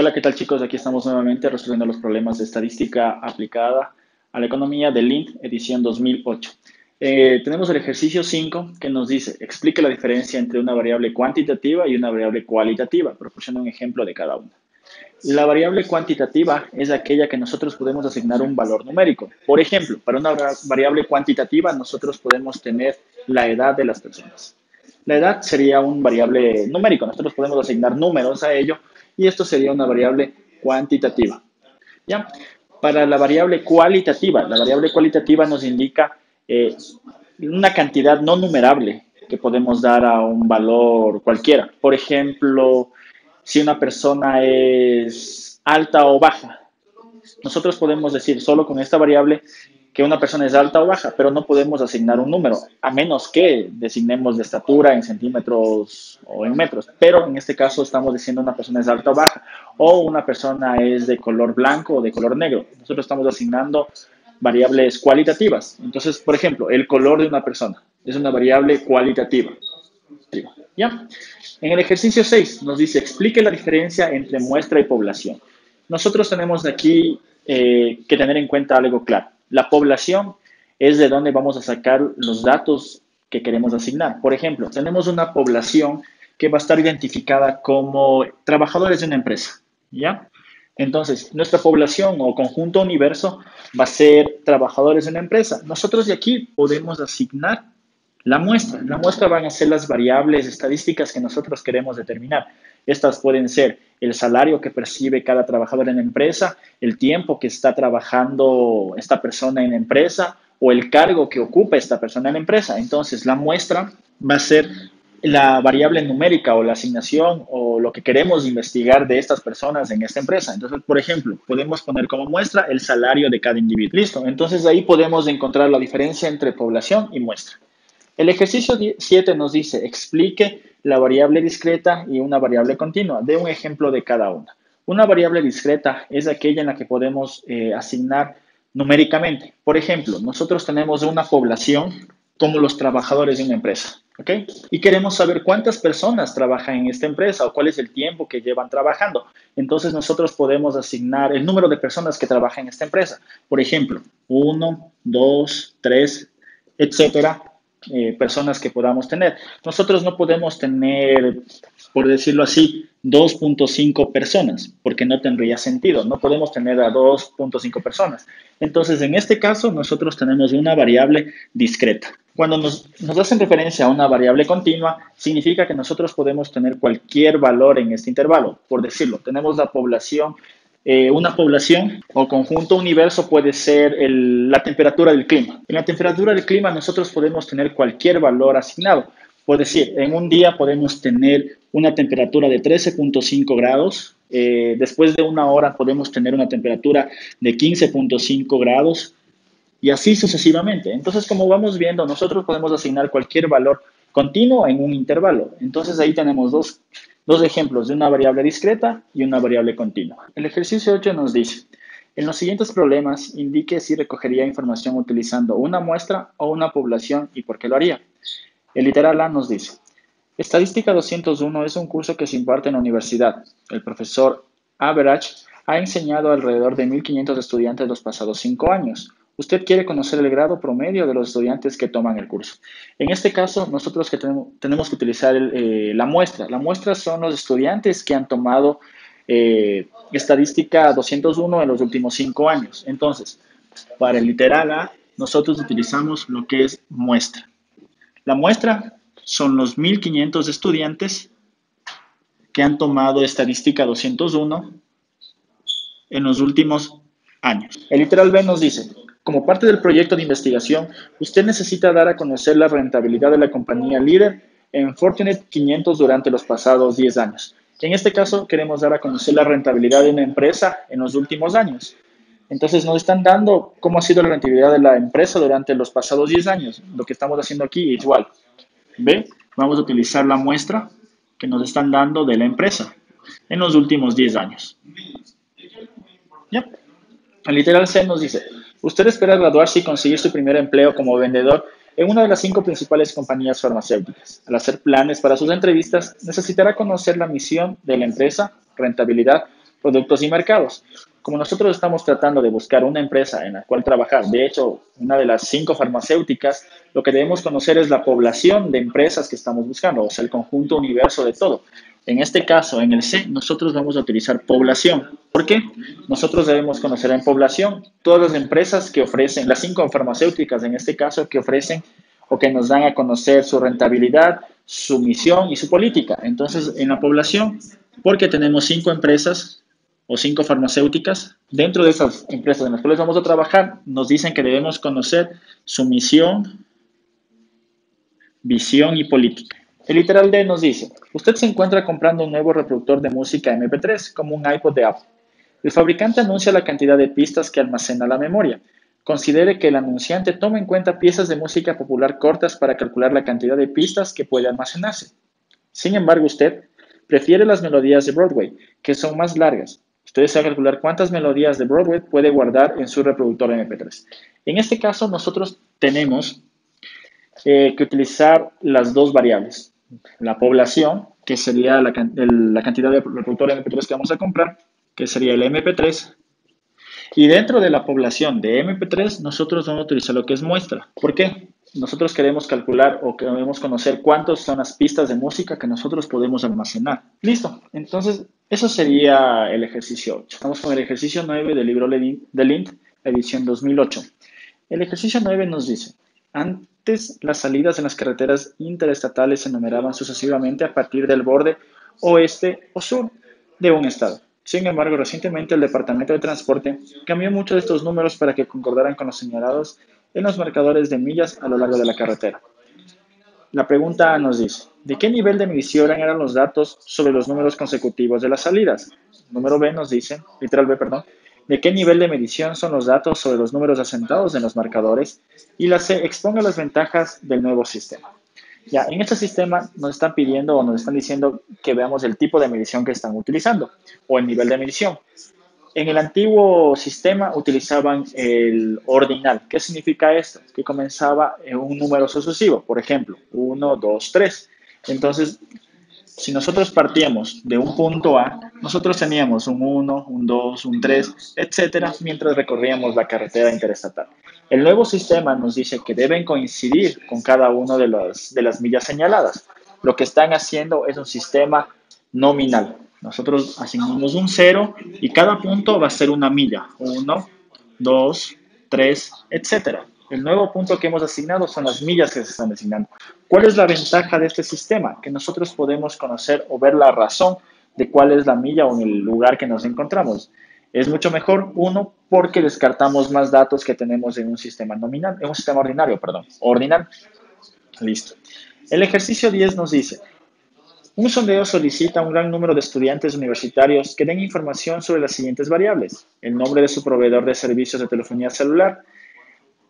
Hola, ¿qué tal chicos? Aquí estamos nuevamente resolviendo los problemas de estadística aplicada a la economía de Lind, edición 2008. Tenemos el ejercicio 5 que nos dice, explique la diferencia entre una variable cuantitativa y una variable cualitativa. Proporciona un ejemplo de cada una. La variable cuantitativa es aquella que nosotros podemos asignar un valor numérico. Por ejemplo, para una variable cuantitativa nosotros podemos tener la edad de las personas. La edad sería un variable numérico. Nosotros podemos asignar números a ello y esto sería una variable cuantitativa. ¿Ya? Para la variable cualitativa nos indica una cantidad no numerable que podemos dar a un valor cualquiera. Por ejemplo, si una persona es alta o baja, nosotros podemos decir solo con esta variable que una persona es alta o baja, pero no podemos asignar un número, a menos que designemos de estatura en centímetros o en metros. Pero en este caso estamos diciendo una persona es alta o baja, o una persona es de color blanco o de color negro. Nosotros estamos asignando variables cualitativas. Entonces, por ejemplo, el color de una persona es una variable cualitativa. ¿Ya? En el ejercicio 6 nos dice, explique la diferencia entre muestra y población. Nosotros tenemos aquí que tener en cuenta algo claro. La población es de donde vamos a sacar los datos que queremos asignar. Por ejemplo, tenemos una población que va a estar identificada como trabajadores de una empresa, ¿ya? Entonces, nuestra población o conjunto universo va a ser trabajadores de una empresa. Nosotros de aquí podemos asignar la muestra. La muestra van a ser las variables estadísticas que nosotros queremos determinar. Estas pueden ser el salario que percibe cada trabajador en la empresa, el tiempo que está trabajando esta persona en la empresa o el cargo que ocupa esta persona en la empresa. Entonces, la muestra va a ser la variable numérica o la asignación o lo que queremos investigar de estas personas en esta empresa. Entonces, por ejemplo, podemos poner como muestra el salario de cada individuo. Listo. Entonces, ahí podemos encontrar la diferencia entre población y muestra. El ejercicio 7 nos dice, explique la variable discreta y una variable continua. Dé un ejemplo de cada una. Una variable discreta es aquella en la que podemos asignar numéricamente. Por ejemplo, nosotros tenemos una población como los trabajadores de una empresa, ¿ok? Y queremos saber cuántas personas trabajan en esta empresa o cuál es el tiempo que llevan trabajando. Entonces, nosotros podemos asignar el número de personas que trabajan en esta empresa. Por ejemplo, 1, 2, 3, etcétera. Personas que podamos tener. Nosotros no podemos tener, por decirlo así, 2.5 personas, porque no tendría sentido. No podemos tener a 2.5 personas. Entonces, en este caso, nosotros tenemos una variable discreta. Cuando nos hacen referencia a una variable continua, significa que nosotros podemos tener cualquier valor en este intervalo. Por decirlo, tenemos la población. Una población o conjunto universo puede ser la temperatura del clima. En la temperatura del clima nosotros podemos tener cualquier valor asignado. Por decir, en un día podemos tener una temperatura de 13.5 grados. Después de una hora podemos tener una temperatura de 15.5 grados y así sucesivamente. Entonces, como vamos viendo, nosotros podemos asignar cualquier valor continuo en un intervalo. Entonces, ahí tenemos dos ejemplos de una variable discreta y una variable continua. El ejercicio 8 nos dice, en los siguientes problemas, indique si recogería información utilizando una muestra o una población y por qué lo haría. El literal A nos dice, Estadística 201 es un curso que se imparte en la universidad. El profesor Average ha enseñado a alrededor de 1.500 estudiantes los pasados 5 años. Usted quiere conocer el grado promedio de los estudiantes que toman el curso. En este caso, nosotros tenemos que utilizar la muestra. La muestra son los estudiantes que han tomado estadística 201 en los últimos 5 años. Entonces, para el literal A, nosotros utilizamos lo que es muestra. La muestra son los 1.500 estudiantes que han tomado estadística 201 en los últimos años. El literal B nos dice, como parte del proyecto de investigación, usted necesita dar a conocer la rentabilidad de la compañía líder en Fortune 500 durante los pasados 10 años. En este caso, queremos dar a conocer la rentabilidad de una empresa en los últimos años. Entonces, nos están dando cómo ha sido la rentabilidad de la empresa durante los pasados 10 años. Lo que estamos haciendo aquí es igual. ¿Ve? Vamos a utilizar la muestra que nos están dando de la empresa en los últimos 10 años. ¿Ya? El literal C nos dice, usted espera graduarse y conseguir su primer empleo como vendedor en una de las 5 principales compañías farmacéuticas. Al hacer planes para sus entrevistas, necesitará conocer la misión de la empresa, rentabilidad, productos y mercados. Como nosotros estamos tratando de buscar una empresa en la cual trabajar, de hecho, una de las 5 farmacéuticas, lo que debemos conocer es la población de empresas que estamos buscando, o sea, el conjunto universo de todo. En este caso, en el C, nosotros vamos a utilizar población. ¿Por qué? Nosotros debemos conocer en población todas las empresas que ofrecen, las 5 farmacéuticas en este caso, que ofrecen o que nos dan a conocer su rentabilidad, su misión y su política. Entonces, en la población, porque tenemos 5 empresas o 5 farmacéuticas, dentro de esas empresas en las cuales vamos a trabajar, nos dicen que debemos conocer su misión, visión y política. El literal D nos dice, usted se encuentra comprando un nuevo reproductor de música MP3, como un iPod de Apple. El fabricante anuncia la cantidad de pistas que almacena la memoria. Considere que el anunciante toma en cuenta piezas de música popular cortas para calcular la cantidad de pistas que puede almacenarse. Sin embargo, usted prefiere las melodías de Broadway, que son más largas. Usted desea calcular cuántas melodías de Broadway puede guardar en su reproductor MP3. En este caso, nosotros tenemos que utilizar las dos variables. La población, que sería la cantidad de reproductor MP3 que vamos a comprar, que sería el MP3. Y dentro de la población de MP3, nosotros vamos a utilizar lo que es muestra. ¿Por qué? Nosotros queremos calcular o queremos conocer cuántas son las pistas de música que nosotros podemos almacenar. Listo. Entonces, eso sería el ejercicio 8. Vamos con el ejercicio 9 del libro de Lind, edición 2008. El ejercicio 9 nos dice, antes las salidas en las carreteras interestatales se numeraban sucesivamente a partir del borde oeste o sur de un estado. Sin embargo, recientemente el Departamento de Transporte cambió muchos de estos números para que concordaran con los señalados en los marcadores de millas a lo largo de la carretera. La pregunta A nos dice, ¿de qué nivel de medición eran los datos sobre los números consecutivos de las salidas? Número B nos dice, literal B, perdón, ¿de qué nivel de medición son los datos sobre los números asentados en los marcadores? Y la C, exponga las ventajas del nuevo sistema. Ya, en este sistema nos están pidiendo o nos están diciendo que veamos el tipo de medición que están utilizando o el nivel de medición. En el antiguo sistema utilizaban el ordinal. ¿Qué significa esto? Que comenzaba en un número sucesivo, por ejemplo, 1, 2, 3. Entonces, si nosotros partíamos de un punto A, nosotros teníamos un 1, un 2, un 3, etcétera, mientras recorríamos la carretera interestatal. El nuevo sistema nos dice que deben coincidir con cada una de las millas señaladas. Lo que están haciendo es un sistema nominal. Nosotros asignamos un 0 y cada punto va a ser una milla. 1, 2, 3, etcétera. El nuevo punto que hemos asignado son las millas que se están asignando. ¿Cuál es la ventaja de este sistema? Que nosotros podemos conocer o ver la razón de cuál es la milla o el lugar que nos encontramos. Es mucho mejor, uno, porque descartamos más datos que tenemos en un sistema nominal, en un sistema ordinario, perdón, ordinal. Listo. El ejercicio 10 nos dice, un sondeo solicita a un gran número de estudiantes universitarios que den información sobre las siguientes variables. El nombre de su proveedor de servicios de telefonía celular,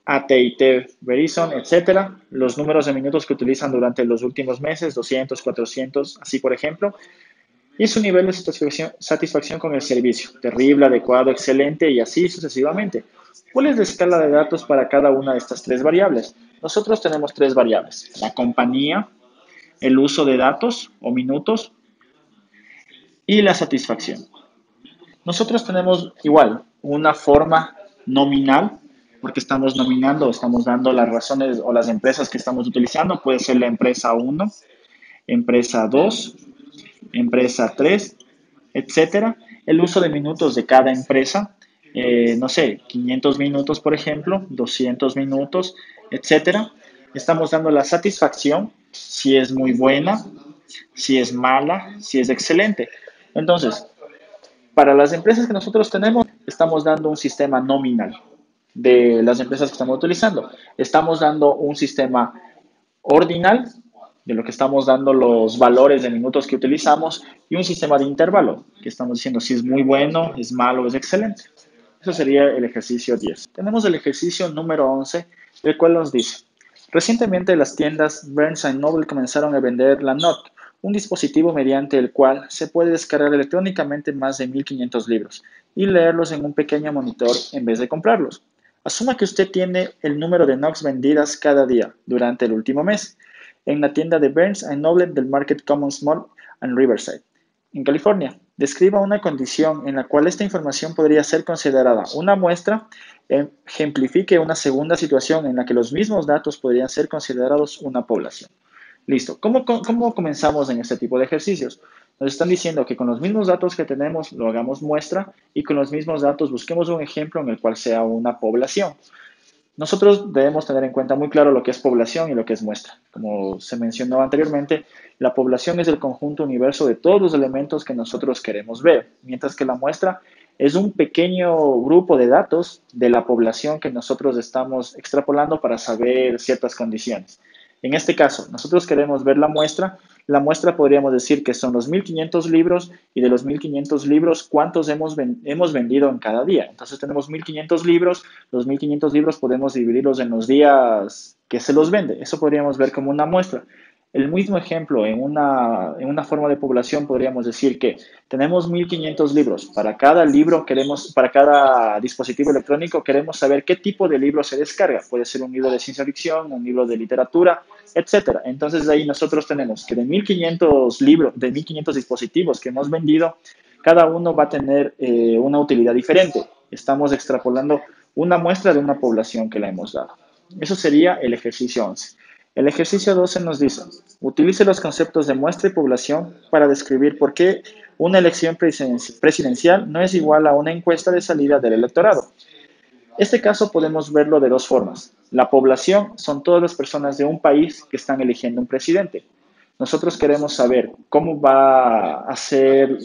AT&T, Verizon, etcétera, los números de minutos que utilizan durante los últimos meses, 200, 400, así por ejemplo, y su nivel de satisfacción con el servicio, terrible, adecuado, excelente y así sucesivamente. ¿Cuál es la escala de datos para cada una de estas tres variables? Nosotros tenemos tres variables, la compañía, el uso de datos o minutos y la satisfacción. Nosotros tenemos igual una forma nominal, porque estamos nominando, estamos dando las razones o las empresas que estamos utilizando. Puede ser la empresa 1, empresa 2, empresa 3, etcétera. El uso de minutos de cada empresa, no sé, 500 minutos, por ejemplo, 200 minutos, etcétera. Estamos dando la satisfacción, si es muy buena, si es mala, si es excelente. Entonces, para las empresas que nosotros tenemos, estamos dando un sistema nominal de las empresas que estamos utilizando. Estamos dando un sistema ordinal, de lo que estamos dando los valores de minutos que utilizamos, y un sistema de intervalo, que estamos diciendo si es muy bueno, es malo, es excelente. Eso sería el ejercicio 10. Tenemos el ejercicio número 11, el cual nos dice, recientemente las tiendas Barnes Noble comenzaron a vender la Note, un dispositivo mediante el cual se puede descargar electrónicamente más de 1500 libros y leerlos en un pequeño monitor en vez de comprarlos. Asuma que usted tiene el número de Notes vendidas cada día durante el último mes en la tienda de Barnes Noble del Market Commons Mall en Riverside, en California. Describa una condición en la cual esta información podría ser considerada una muestra. Ejemplifique una segunda situación en la que los mismos datos podrían ser considerados una población. Listo. ¿Cómo comenzamos en este tipo de ejercicios? Nos están diciendo que con los mismos datos que tenemos lo hagamos muestra y con los mismos datos busquemos un ejemplo en el cual sea una población. Nosotros debemos tener en cuenta muy claro lo que es población y lo que es muestra. Como se mencionó anteriormente, la población es el conjunto universo de todos los elementos que nosotros queremos ver, mientras que la muestra es un pequeño grupo de datos de la población que nosotros estamos extrapolando para saber ciertas condiciones. En este caso, nosotros queremos ver la muestra podríamos decir que son los 1500 libros y de los 1500 libros, ¿cuántos hemos vendido en cada día? Entonces tenemos 1500 libros, los 1500 libros podemos dividirlos en los días que se los vende. Eso podríamos ver como una muestra. El mismo ejemplo, en una forma de población podríamos decir que tenemos 1500 libros. Para cada libro para cada dispositivo electrónico queremos saber qué tipo de libro se descarga. Puede ser un libro de ciencia ficción, un libro de literatura, etcétera. Entonces ahí nosotros tenemos que de 1500 libros, de 1500 dispositivos que hemos vendido, cada uno va a tener una utilidad diferente. Estamos extrapolando una muestra de una población que le hemos dado. Eso sería el ejercicio 11. El ejercicio 12 nos dice, utilice los conceptos de muestra y población para describir por qué una elección presidencial no es igual a una encuesta de salida del electorado. Este caso podemos verlo de dos formas. La población son todas las personas de un país que están eligiendo un presidente. Nosotros queremos saber cómo va a ser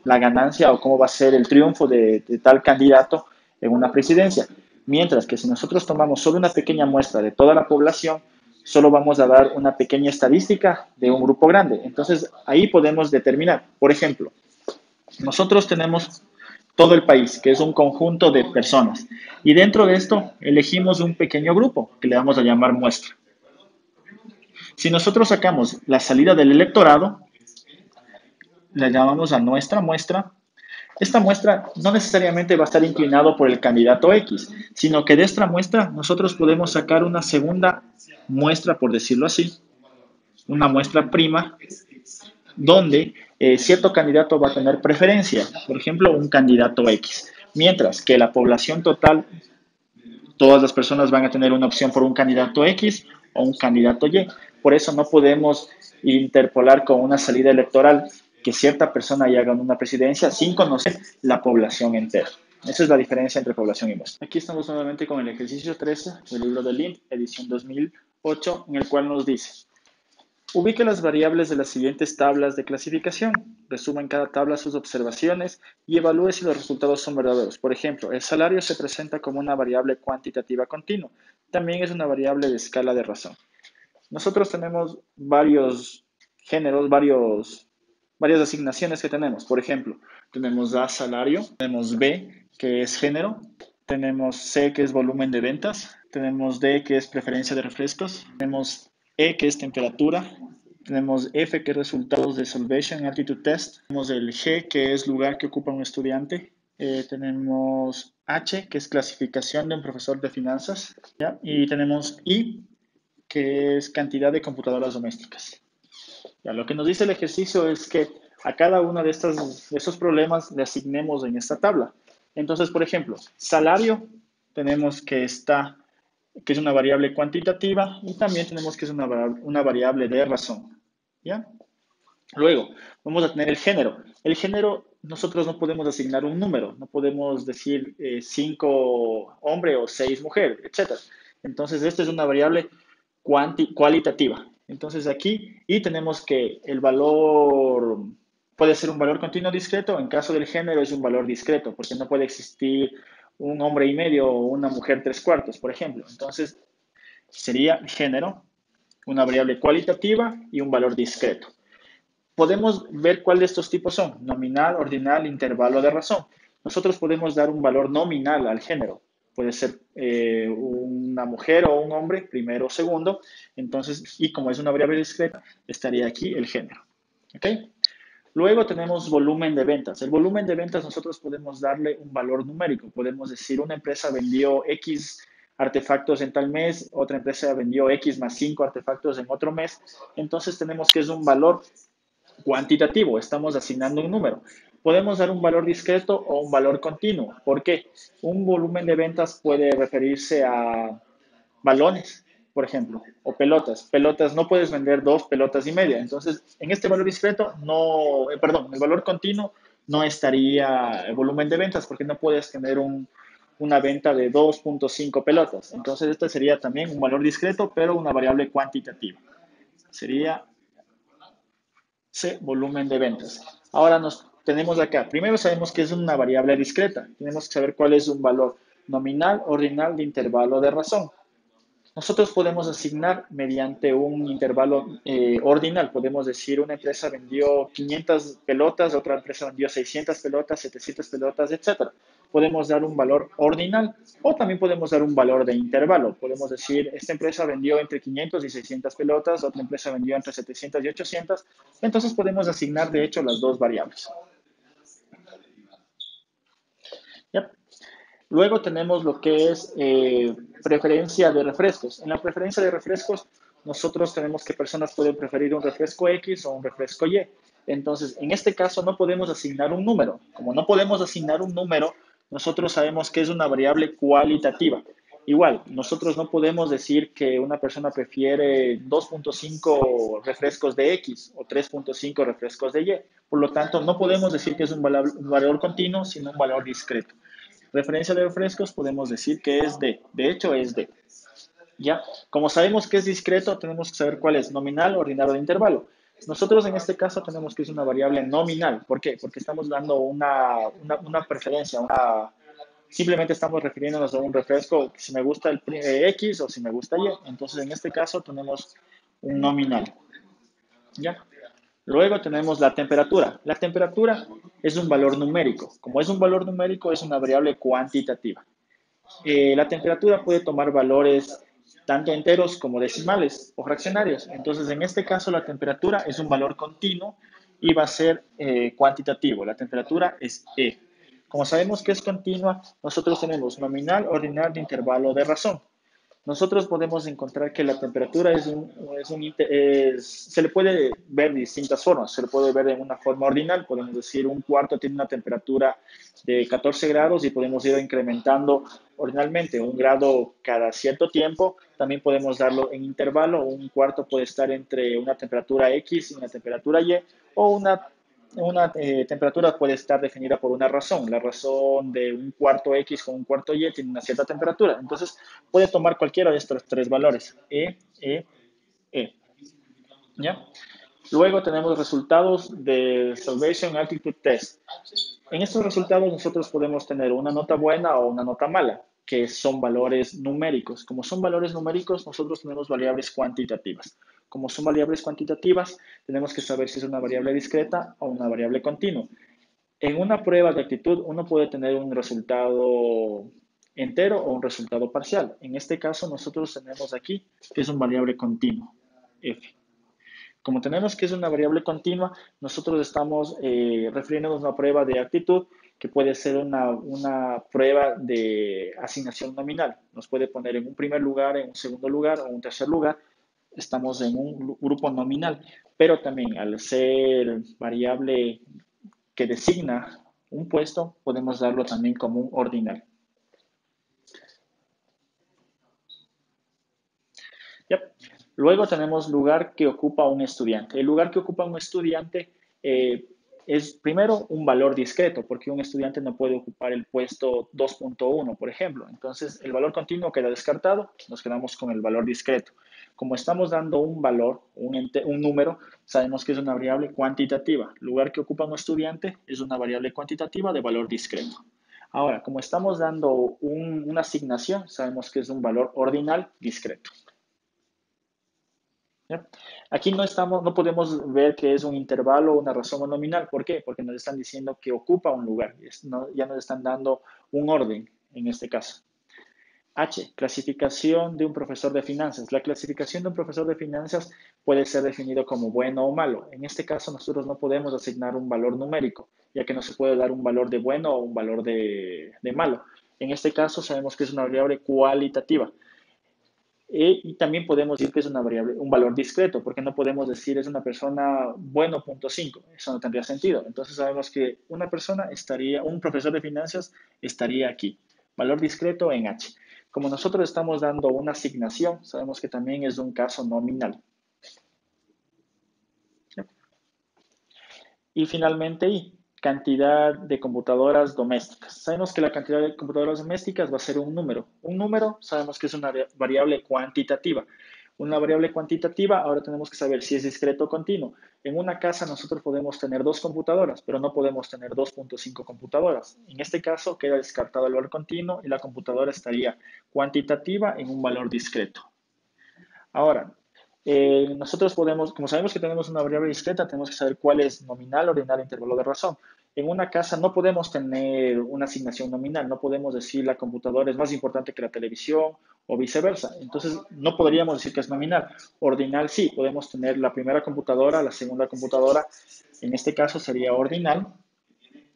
la ganancia o cómo va a ser el triunfo de tal candidato en una presidencia. Mientras que si nosotros tomamos solo una pequeña muestra de toda la población, solo vamos a dar una pequeña estadística de un grupo grande. Entonces, ahí podemos determinar, por ejemplo, nosotros tenemos todo el país, que es un conjunto de personas, y dentro de esto elegimos un pequeño grupo que le vamos a llamar muestra. Si nosotros sacamos la salida del electorado, la llamamos a nuestra muestra. Esta muestra no necesariamente va a estar inclinado por el candidato X, sino que de esta muestra nosotros podemos sacar una segunda muestra, por decirlo así, una muestra prima, donde cierto candidato va a tener preferencia, por ejemplo, un candidato X, mientras que la población total, todas las personas van a tener una opción por un candidato X o un candidato Y. Por eso no podemos interpolar con una salida electoral que cierta persona ya ganó una presidencia sin conocer la población entera. Esa es la diferencia entre población y muestra. Aquí estamos nuevamente con el ejercicio 13 del libro de Lind, edición 2008, en el cual nos dice: ubique las variables de las siguientes tablas de clasificación. Resuma en cada tabla sus observaciones y evalúe si los resultados son verdaderos. Por ejemplo, el salario se presenta como una variable cuantitativa continua. También es una variable de escala de razón. Nosotros tenemos varios géneros, varias asignaciones que tenemos. Por ejemplo, tenemos A, salario, tenemos B, que es género, tenemos C, que es volumen de ventas, tenemos D, que es preferencia de refrescos, tenemos E, que es temperatura, tenemos F, que es resultados de Solvation Aptitude Test, tenemos el G, que es lugar que ocupa un estudiante, tenemos H, que es clasificación de un profesor de finanzas, ¿ya? Y tenemos I, que es cantidad de computadoras domésticas. Ya, lo que nos dice el ejercicio es que a cada uno de esos problemas le asignemos en esta tabla. Entonces, por ejemplo, salario, tenemos que es una variable cuantitativa y también tenemos que es una variable de razón. ¿Ya? Luego, vamos a tener el género. El género, nosotros no podemos asignar un número, no podemos decir 5 hombre o 6 mujer, etc. Entonces, esta es una variable cualitativa. Entonces, aquí, y tenemos que el valor puede ser un valor continuo discreto, en caso del género es un valor discreto, porque no puede existir un hombre y medio o una mujer tres cuartos, por ejemplo. Entonces, sería género, una variable cualitativa y un valor discreto. Podemos ver cuál de estos tipos son: nominal, ordinal, intervalo de razón. Nosotros podemos dar un valor nominal al género. Puede ser una mujer o un hombre, primero o segundo. Entonces, y como es una variable discreta, estaría aquí el género. ¿Ok? Luego tenemos volumen de ventas. El volumen de ventas nosotros podemos darle un valor numérico. Podemos decir una empresa vendió X artefactos en tal mes, otra empresa vendió X más 5 artefactos en otro mes. Entonces tenemos que es un valor cuantitativo, estamos asignando un número. Podemos dar un valor discreto o un valor continuo. ¿Por qué? Un volumen de ventas puede referirse a balones, por ejemplo, o pelotas. Pelotas, no puedes vender dos pelotas y media. Entonces, en este valor discreto, no, perdón, el valor continuo no estaría el volumen de ventas porque no puedes tener una venta de 2.5 pelotas. Entonces, este sería también un valor discreto, pero una variable cuantitativa. Sería C, volumen de ventas. Ahora nos tenemos acá. Primero sabemos que es una variable discreta. Tenemos que saber cuál es un valor nominal, ordinal, de intervalo de razón. Nosotros podemos asignar mediante un intervalo ordinal. Podemos decir una empresa vendió 500 pelotas, otra empresa vendió 600 pelotas, 700 pelotas, etcétera. Podemos dar un valor ordinal o también podemos dar un valor de intervalo. Podemos decir, esta empresa vendió entre 500 y 600 pelotas, otra empresa vendió entre 700 y 800. Entonces podemos asignar, de hecho, las dos variables. ¿Ya? Luego tenemos lo que es preferencia de refrescos. En la preferencia de refrescos, nosotros tenemos que personas pueden preferir un refresco X o un refresco Y. Entonces, en este caso no podemos asignar un número. Como no podemos asignar un número, nosotros sabemos que es una variable cualitativa. Igual, nosotros no podemos decir que una persona prefiere 2.5 refrescos de X o 3.5 refrescos de Y. Por lo tanto, no podemos decir que es un valor continuo, sino un valor discreto. Referencia de refrescos podemos decir que es de hecho es de. ¿Ya? Como sabemos que es discreto, tenemos que saber cuál es nominal, ordinal o de intervalo. Nosotros en este caso tenemos que es una variable nominal. ¿Por qué? Porque estamos dando una preferencia, simplemente estamos refiriéndonos a un refresco, si me gusta el X o si me gusta Y. Entonces en este caso tenemos un nominal. ¿Ya? Luego tenemos la temperatura. La temperatura es un valor numérico. Como es un valor numérico, es una variable cuantitativa. La temperatura puede tomar valores tanto enteros como decimales o fraccionarios. Entonces, en este caso, la temperatura es un valor continuo y va a ser cuantitativo. La temperatura es E. Como sabemos que es continua, nosotros tenemos nominal, ordinal, de intervalo de razón. Nosotros podemos encontrar que la temperatura se le puede ver de distintas formas. Se le puede ver en una forma ordinal. Podemos decir un cuarto tiene una temperatura de 14 grados y podemos ir incrementando ordinalmente un grado cada cierto tiempo. También podemos darlo en intervalo. Un cuarto puede estar entre una temperatura X y una temperatura Y o una temperatura puede estar definida por una razón. La razón de un cuarto X con un cuarto Y tiene una cierta temperatura. Entonces, puede tomar cualquiera de estos tres valores. E. ¿Ya? Luego tenemos resultados de Salvation Altitude Test. En estos resultados nosotros podemos tener una nota buena o una nota mala, que son valores numéricos. Como son valores numéricos, nosotros tenemos variables cuantitativas. Como son variables cuantitativas, tenemos que saber si es una variable discreta o una variable continua. En una prueba de actitud, uno puede tener un resultado entero o un resultado parcial. En este caso, nosotros tenemos aquí que es un variable continuo, f. Como tenemos que es una variable continua, nosotros estamos refiriéndonos a una prueba de actitud que puede ser una prueba de asignación nominal. Nos puede poner en un primer lugar, en un segundo lugar o un tercer lugar. Estamos en un grupo nominal, pero también al ser variable que designa un puesto, podemos darlo también como un ordinal. Yep. Luego tenemos lugar que ocupa un estudiante. El lugar que ocupa un estudiante es primero un valor discreto, porque un estudiante no puede ocupar el puesto 2.1, por ejemplo. Entonces, el valor continuo queda descartado, nos quedamos con el valor discreto. Como estamos dando un valor, un número, sabemos que es una variable cuantitativa. Lugar que ocupa un estudiante es una variable cuantitativa de valor discreto. Ahora, como estamos dando una asignación, sabemos que es un valor ordinal discreto. ¿Ya? Aquí no podemos ver que es un intervalo, una razón o nominal. ¿Por qué? Porque nos están diciendo que ocupa un lugar. Ya nos están dando un orden en este caso. H, clasificación de un profesor de finanzas. La clasificación de un profesor de finanzas puede ser definido como bueno o malo. En este caso, nosotros no podemos asignar un valor numérico, ya que no se puede dar un valor de bueno o un valor de malo. En este caso, sabemos que es una variable cualitativa. Y también podemos decir que es una variable, un valor discreto, porque no podemos decir es una persona bueno punto 5, eso no tendría sentido. Entonces sabemos que una persona estaría, un profesor de finanzas estaría aquí, valor discreto en H. Como nosotros estamos dando una asignación, sabemos que también es un caso nominal. Y finalmente, I, cantidad de computadoras domésticas. Sabemos que la cantidad de computadoras domésticas va a ser un número. Un número sabemos que es una variable cuantitativa. Una variable cuantitativa, ahora tenemos que saber si es discreto o continuo. En una casa nosotros podemos tener dos computadoras, pero no podemos tener 2.5 computadoras. En este caso queda descartado el valor continuo y la computadora estaría cuantitativa en un valor discreto. Ahora, nosotros podemos, como sabemos que tenemos una variable discreta, tenemos que saber cuál es nominal, ordinal, intervalo de razón. En una casa no podemos tener una asignación nominal, no podemos decir la computadora es más importante que la televisión o viceversa. Entonces, no podríamos decir que es nominal. Ordinal sí, podemos tener la primera computadora, la segunda computadora, en este caso sería ordinal,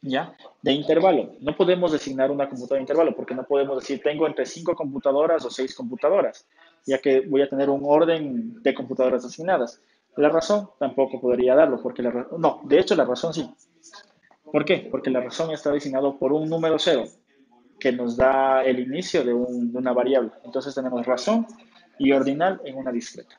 ¿ya? De intervalo. No podemos designar una computadora de intervalo porque no podemos decir tengo entre 5 computadoras o 6 computadoras, ya que voy a tener un orden de computadoras asignadas. La razón tampoco podría darlo, porque no, de hecho la razón sí. ¿Por qué? Porque la razón está designado por un número cero que nos da el inicio de una variable. Entonces tenemos razón y ordinal en una discreta.